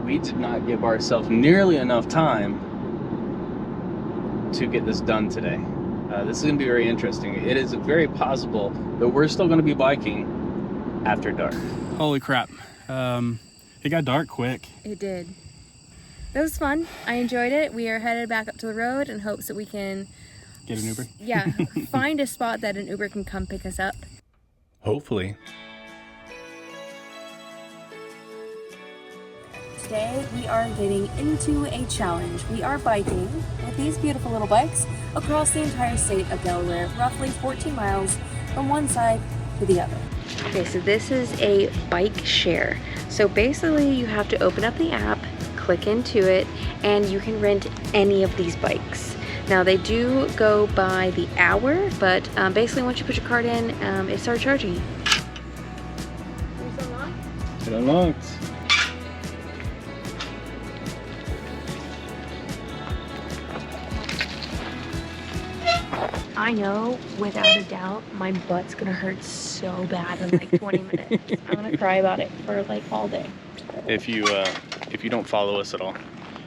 we did not give ourselves nearly enough time to get this done today. This is going to be very interesting. It is very possible that we're still going to be biking after dark. Holy crap. It got dark quick. It did. It was fun. I enjoyed it. We are headed back up to the road in hopes that we can get an Uber? Yeah, find a spot that an Uber can come pick us up. Hopefully. Today we are getting into a challenge. We are biking with these beautiful little bikes across the entire state of Delaware, roughly 14 miles from one side to the other. Okay, so this is a bike share. So basically you have to open up the app, click into it, and you can rent any of these bikes. Now they do go by the hour, but basically once you put your card in, it starts charging you. It unlocked. I know, without a doubt, my butt's gonna hurt so bad in like 20 minutes. I'm gonna cry about it for like all day. If you don't follow us at all,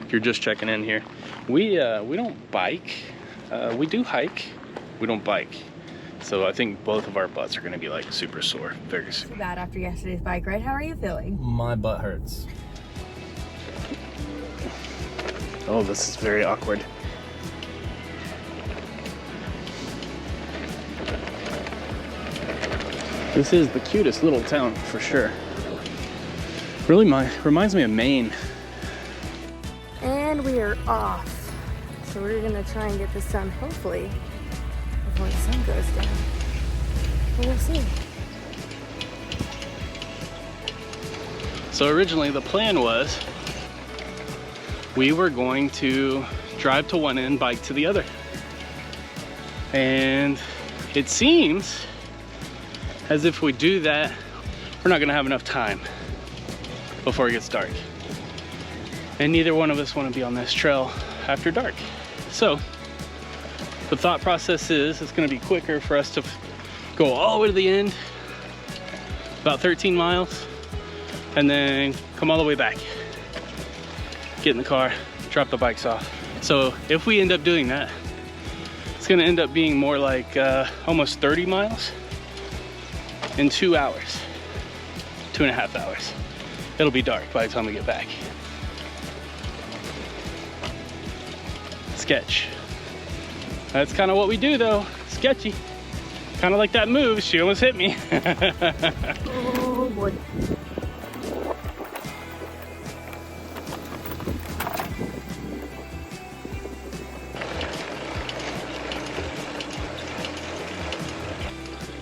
if you're just checking in here, we don't bike. We do hike. We don't bike. So I think both of our butts are gonna be like super sore very soon. Too bad after yesterday's bike ride. How are you feeling? My butt hurts. Oh, this is very awkward. This is the cutest little town for sure. Really reminds me of Maine. And we are off. So we're gonna try and get this done hopefully before the sun goes down. But we'll see. So originally the plan was we were going to drive to one end, bike to the other. And it seems as if we do that, we're not gonna have enough time before it gets dark. And neither one of us wanna be on this trail after dark. So the thought process is it's gonna be quicker for us to go all the way to the end, about 13 miles, and then come all the way back. Get in the car, drop the bikes off. So if we end up doing that, it's gonna end up being more like almost 30 miles in 2 hours, 2.5 hours. It'll be dark by the time we get back. Sketch. That's kind of what we do though, sketchy. Kind of like that move, she almost hit me. Oh boy.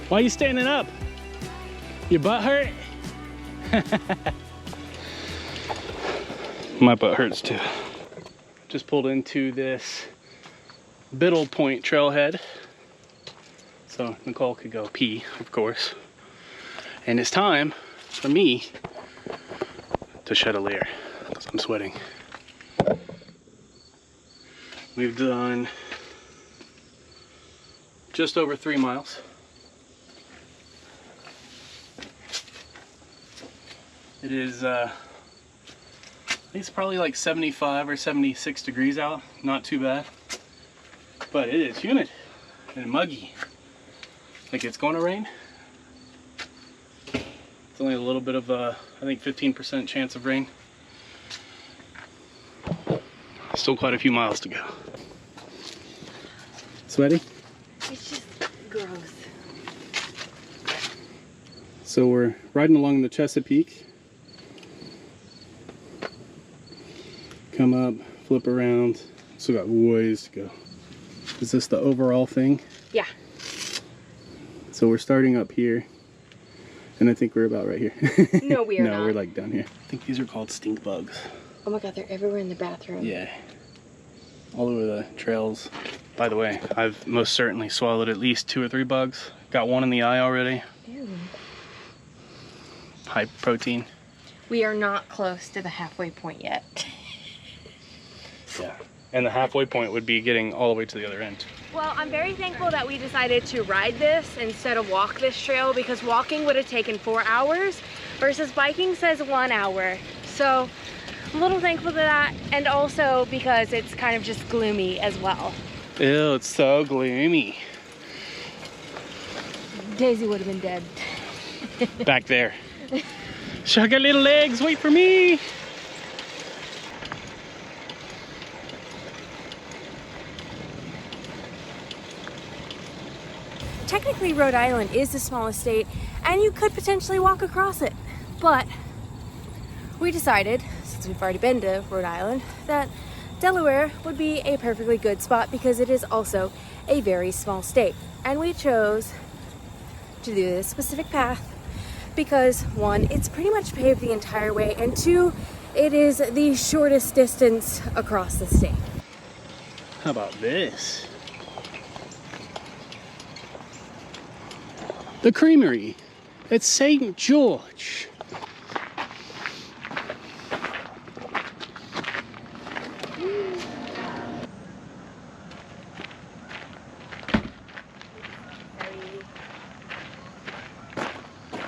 Why are you standing up? Your butt hurt? My butt hurts too. Just pulled into this Biddle Point trailhead. So Nicole could go pee, of course. And it's time for me to shed a layer because I'm sweating. We've done just over 3 miles. It is, I think it's probably like 75 or 76 degrees out. Not too bad. But it is humid and muggy. Like it's going to rain. It's only a little bit of I think 15% chance of rain. Still quite a few miles to go. Sweaty? It's just gross. So we're riding along the Chesapeake. Come up, flip around. Still got ways to go. Is this the overall thing? Yeah. So we're starting up here, and I think we're about right here. No, we are not. No, we're like down here. I think these are called stink bugs. Oh my god, they're everywhere in the bathroom. Yeah. All over the trails. By the way, I've most certainly swallowed at least 2 or 3 bugs. Got one in the eye already. Ew. High protein. We are not close to the halfway point yet. Yeah. And the halfway point would be getting all the way to the other end. Well, I'm very thankful that we decided to ride this instead of walk this trail, because walking would have taken 4 hours versus biking says 1 hour. So I'm a little thankful for that, and also because it's kind of just gloomy as well. Ew, it's so gloomy. Daisy would have been dead. Back there. So I got little legs, wait for me. Technically, Rhode Island is the smallest state, and you could potentially walk across it. But we decided, since we've already been to Rhode Island, that Delaware would be a perfectly good spot because it is also a very small state. And we chose to do this specific path because, one, it's pretty much paved the entire way, and two, it is the shortest distance across the state. How about this? The Creamery at St. George.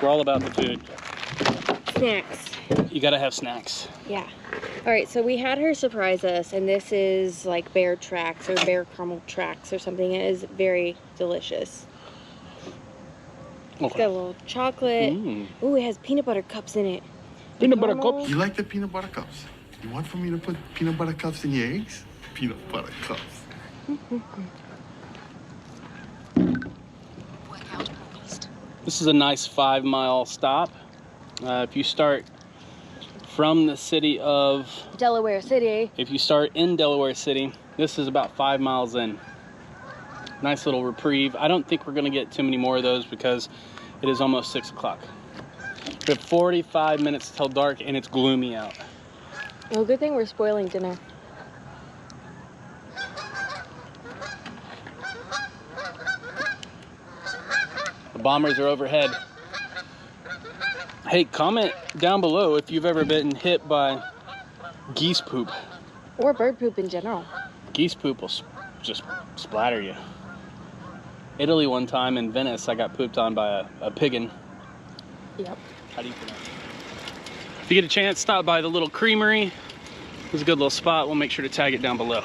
We're all about the food. Snacks. You gotta have snacks. Yeah. All right, so we had her surprise us, and this is like bear tracks or bear caramel tracks or something. It is very delicious. It's got a little chocolate. Ooh, it has peanut butter cups in it. Peanut butter cups? You like the peanut butter cups? You want for me to put peanut butter cups in your eggs? Peanut butter cups. This is a nice 5-mile stop. If you start from the city of Delaware City. If you start in Delaware City, this is about 5 miles in. Nice little reprieve. I don't think we're gonna get too many more of those because it is almost 6 o'clock. We have 45 minutes till dark and it's gloomy out. Well, good thing we're spoiling dinner. The bombers are overhead. Hey, comment down below if you've ever been hit by geese poop. Or bird poop in general. Geese poop will just splatter you. Italy one time in Venice, I got pooped on by a pigeon. Yep. How do you pronounce it? If you get a chance, stop by the little creamery. It's a good little spot. We'll make sure to tag it down below.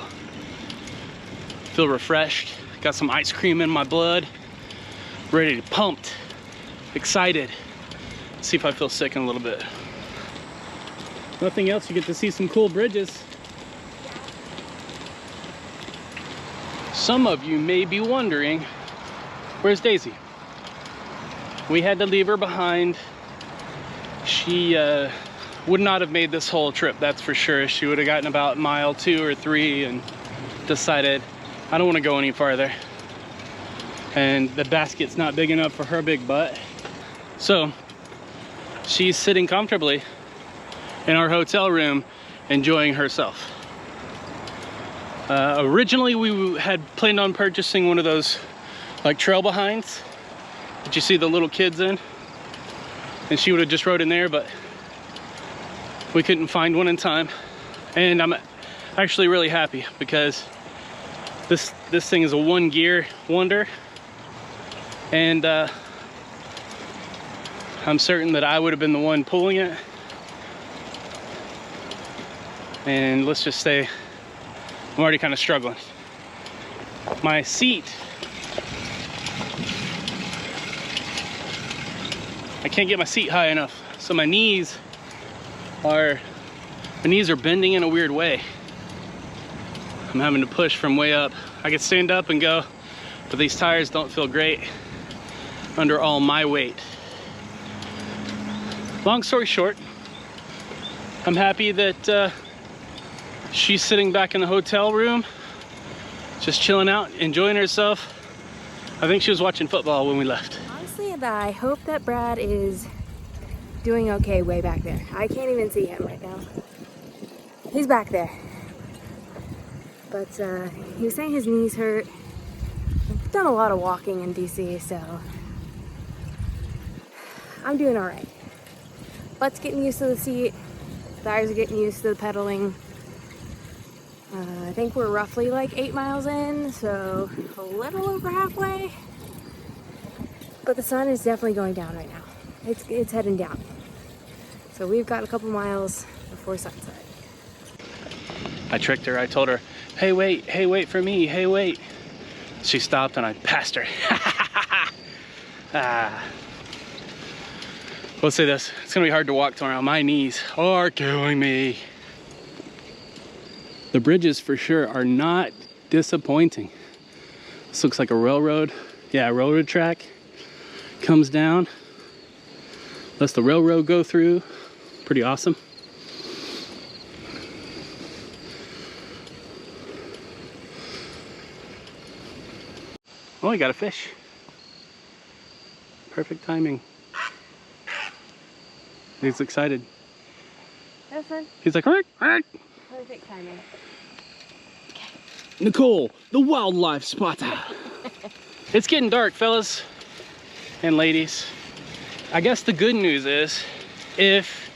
Feel refreshed. Got some ice cream in my blood. Ready to pumped. Excited. See if I feel sick in a little bit. Nothing else, you get to see some cool bridges. Some of you may be wondering, where's Daisy? We had to leave her behind. She would not have made this whole trip, that's for sure. She would have gotten about mile 2 or 3 and decided, I don't want to go any farther. And the basket's not big enough for her big butt. So she's sitting comfortably in our hotel room enjoying herself. Originally we had planned on purchasing one of those like trail behinds that you see the little kids in, and she would have just rode in there, but we couldn't find one in time. And I'm actually really happy because this thing is a 1-gear wonder, and I'm certain that I would have been the one pulling it. And let's just say I'm already kind of struggling. My seat, I can't get my seat high enough, so my knees are bending in a weird way. I'm having to push from way up. I could stand up and go, but these tires don't feel great under all my weight. Long story short, I'm happy that she's sitting back in the hotel room, just chilling out, enjoying herself. I think she was watching football when we left. Honestly, I hope that Brad is doing okay way back there. I can't even see him right now. He's back there. But he was saying his knees hurt. I've done a lot of walking in DC, so I'm doing all right. Butt's getting used to the seat. Tires are getting used to the pedaling. I think we're roughly like 8 miles in, so a little over halfway. But the sun is definitely going down right now. It's heading down. So we've got a couple miles before sunset. I tricked her. I told her, hey, wait for me. Hey, wait. She stopped and I passed her. We'll say this, it's gonna be hard to walk tomorrow. My knees are killing me. The bridges for sure are not disappointing. This looks like a railroad. Yeah, a railroad track comes down. Lets the railroad go through. Pretty awesome. Oh, I got a fish. Perfect timing. He's excited. That's fun. He's like, "Arr, arr." Perfect timing. Nicole, the wildlife spotter. It's getting dark, fellas and ladies. I guess the good news is, if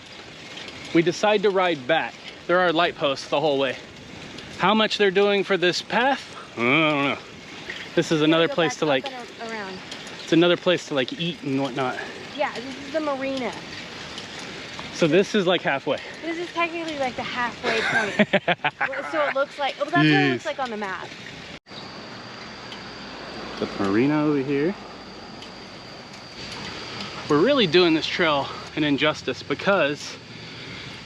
we decide to ride back, there are light posts the whole way. How much they're doing for this path, I don't know. This is another place to like, around. It's another place to like eat and whatnot. Yeah, this is the marina. So this is like halfway. This is technically like the halfway point. So it looks like, oh, that's what it looks like on the map. The marina over here. We're really doing this trail an injustice because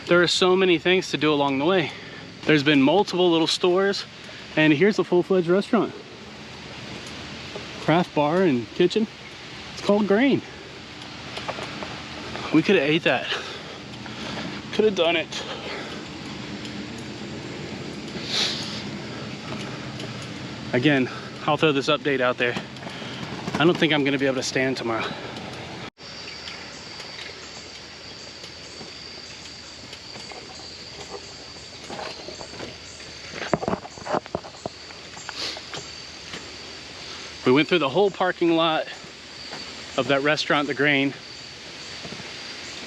there are so many things to do along the way. There's been multiple little stores, and here's a full-fledged restaurant. Craft bar and kitchen. It's called Grain. We could have ate that. Could have done it. Again, I'll throw this update out there. I don't think I'm gonna be able to stand tomorrow. We went through the whole parking lot of that restaurant, The Grain.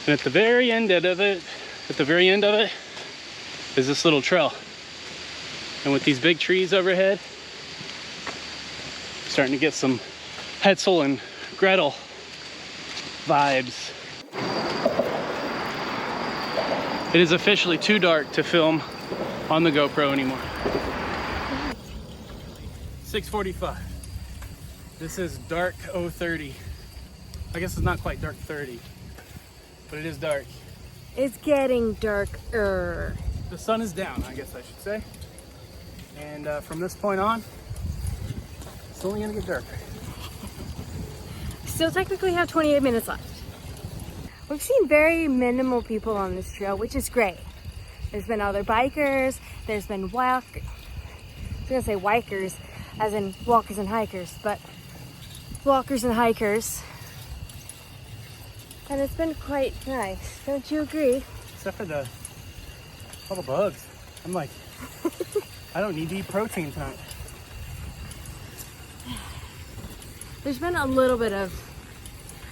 And at the very end of it, is this little trail. And with these big trees overhead, starting to get some Hetzel and Gretel vibes. It is officially too dark to film on the GoPro anymore. 6:45. This is dark 0:30. I guess it's not quite dark 30, but it is dark. It's getting darker. The sun is down, I guess I should say. And from this point on, it's only gonna get darker. Still technically have 28 minutes left. We've seen very minimal people on this trail, which is great. There's been other bikers, there's been I was gonna say wikers, as in walkers and hikers, but walkers and hikers. And it's been quite nice, don't you agree? Except for the little bugs. I'm like, I don't need to eat protein tonight. There's been a little bit of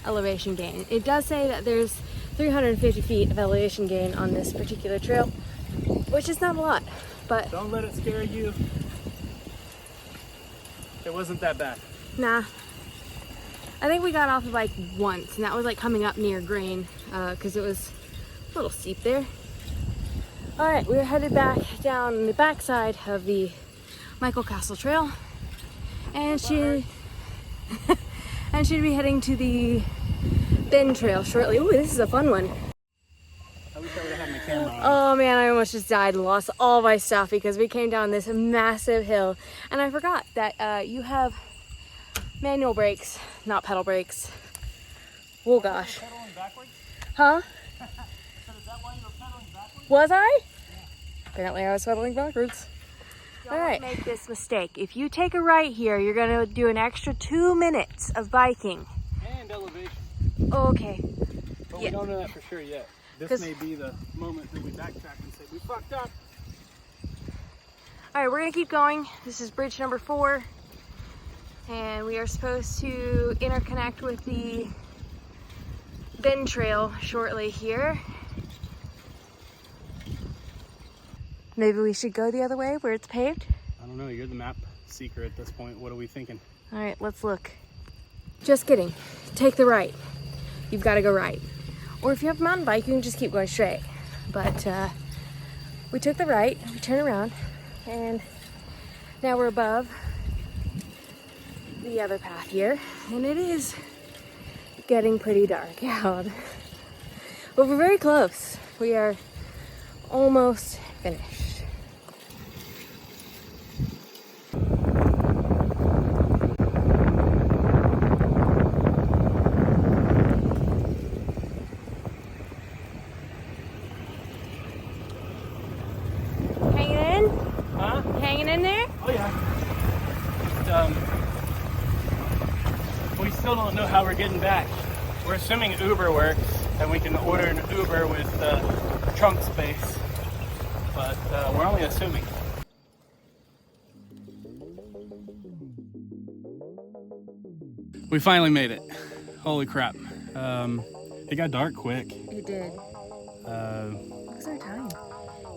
elevation gain. It does say that there's 350 feet of elevation gain on this particular trail, which is not a lot, but don't let it scare you. It wasn't that bad. nah. I think we got off the bike once, and that was like coming up near Grain, because it was a little steep there. All right, we're headed back down the backside of the Michael Castle Trail, and she'd be heading to the Bend Trail shortly. Ooh, this is a fun one. I wish I would have had my camera on. Oh man, I almost just died and lost all my stuff because we came down this massive hill, and I forgot that you have manual brakes, not pedal brakes. Oh gosh. Pedaling backwards? Huh? So is that why you were pedaling backwards? Was I? Apparently I was pedaling backwards. Don't make this mistake. If you take a right here, you're going to do an extra 2 minutes of biking. And elevation. Okay. But Yeah. we don't know that for sure yet. This may be the moment that we backtrack and say, we fucked up. All right, we're gonna keep going. This is bridge number 4. And we are supposed to interconnect with the Bend Trail shortly here. Maybe we should go the other way where it's paved. I don't know, you're the map seeker at this point. What are we thinking? All right, let's look. Just kidding. Take the right. You've got to go right. Or if you have a mountain bike, you can just keep going straight. But We took the right, we turned around, and now we're above the other path here, and it is getting pretty dark out. But we're very close. We are almost finished. Hanging in? Huh? Hanging in there? Oh yeah. We still don't know how we're getting back. We're assuming Uber works, and we can order an Uber with trunk space, but we're only assuming. We finally made it. Holy crap. It got dark quick. It did. What's our time?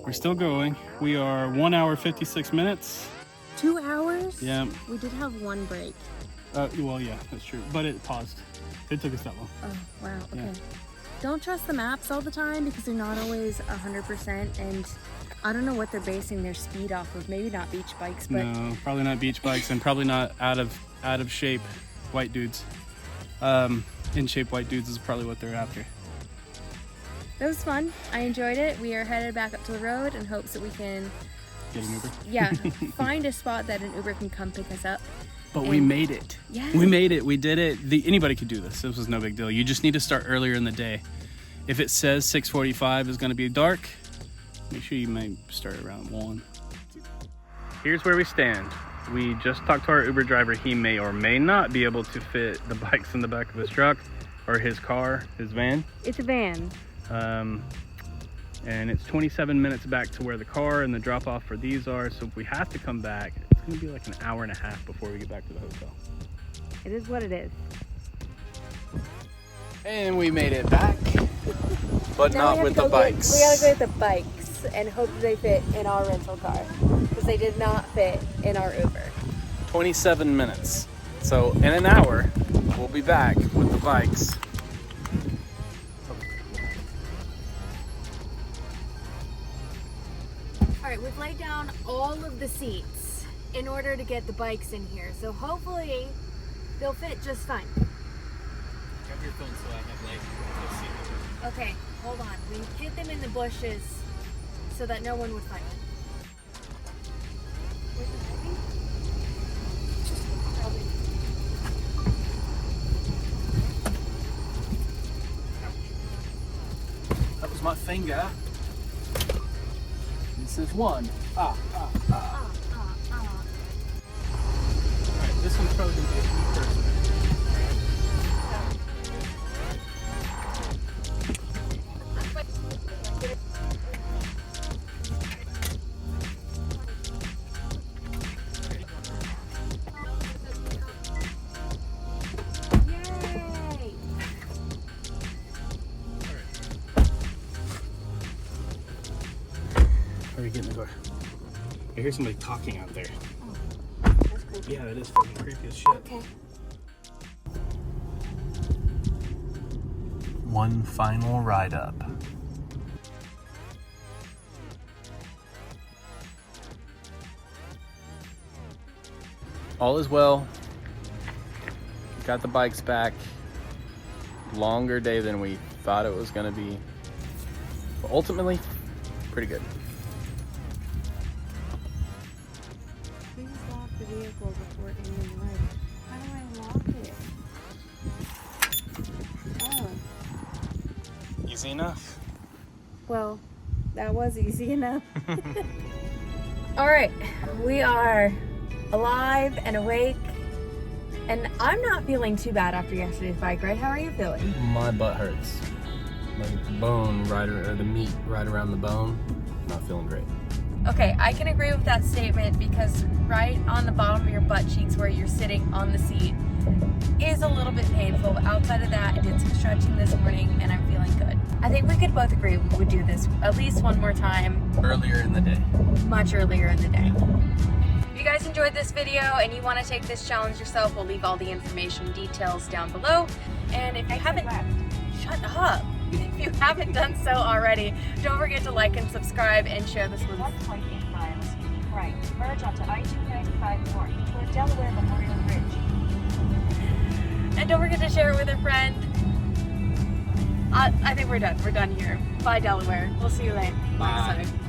We're still going. We are 1 hour 56 minutes. 2 hours? Yeah. We did have one break. Well, yeah, that's true. But it paused. It took us that long. Oh, wow. Okay. Yeah. Don't trust the maps all the time because they're not always 100%, and I don't know what they're basing their speed off of. Maybe not beach bikes, but No, probably not beach bikes, and probably not out of shape white dudes. In shape white dudes is probably what they're after. it was fun. I enjoyed it. We are headed back up to the road in hopes that we can, Get an Uber. yeah, find a spot that an Uber can come pick us up. But we made it. Yeah. We made it. We did it. Anybody could do this. This was no big deal. You just need to start earlier in the day. If it says 6:45 is going to be dark, make sure you may start around 1. Here's where we stand. We just talked to our Uber driver. He may or may not be able to fit the bikes in the back of his truck or his car, his van. It's a van. And it's 27 minutes back to where the car and the drop off for these are. So if we have to come back, it's going to be like an hour and a half before we get back to the hotel. It is what it is. And we made it back, but Now we not have with to the go get- bikes. we gotta go get the bikes and hope that they fit in our rental car because they did not fit in our Uber. 27 minutes. So in an hour, we'll be back with the bikes. All right, we've laid down all of the seats in order to get the bikes in here, so hopefully they'll fit just fine. Grab your phone so I have light. Okay, hold on. We hid them in the bushes so that no one would find them. Where's the driving? That was my finger. This is one. Alright, this one's probably going to be a person. Yay! How are you getting the door? I hear somebody talking out there. That's creepy. Yeah, it is fucking creepy as shit. Okay. One final ride up. All is well. Got the bikes back. Longer day than we thought it was gonna be. But ultimately, pretty good. Please lock the vehicle before ending the ride. How do I lock it? Oh. Easy enough. Well, that was easy enough. All right, we are alive and awake, and I'm not feeling too bad after yesterday's bike ride. How are you feeling? My butt hurts. Like the bone right, or the meat right around the bone. Not feeling great. Okay, I can agree with that statement because right on the bottom of your butt cheeks where you're sitting on the seat is a little bit painful. But outside of that, I did some stretching this morning and I'm feeling good. I think we could both agree we would do this at least one more time. Earlier in the day. Much earlier in the day. If you guys enjoyed this video and you want to take this challenge yourself, we'll leave all the information details down below. And if you haven't, shut up. If you haven't done so already, don't forget to like and subscribe and share this with 1.8 miles, keep right, merge onto I-295 North toward Delaware Memorial Bridge. And don't forget to share it with a friend. I think we're done. We're done here. Bye, Delaware. We'll see you later. Bye. Next time.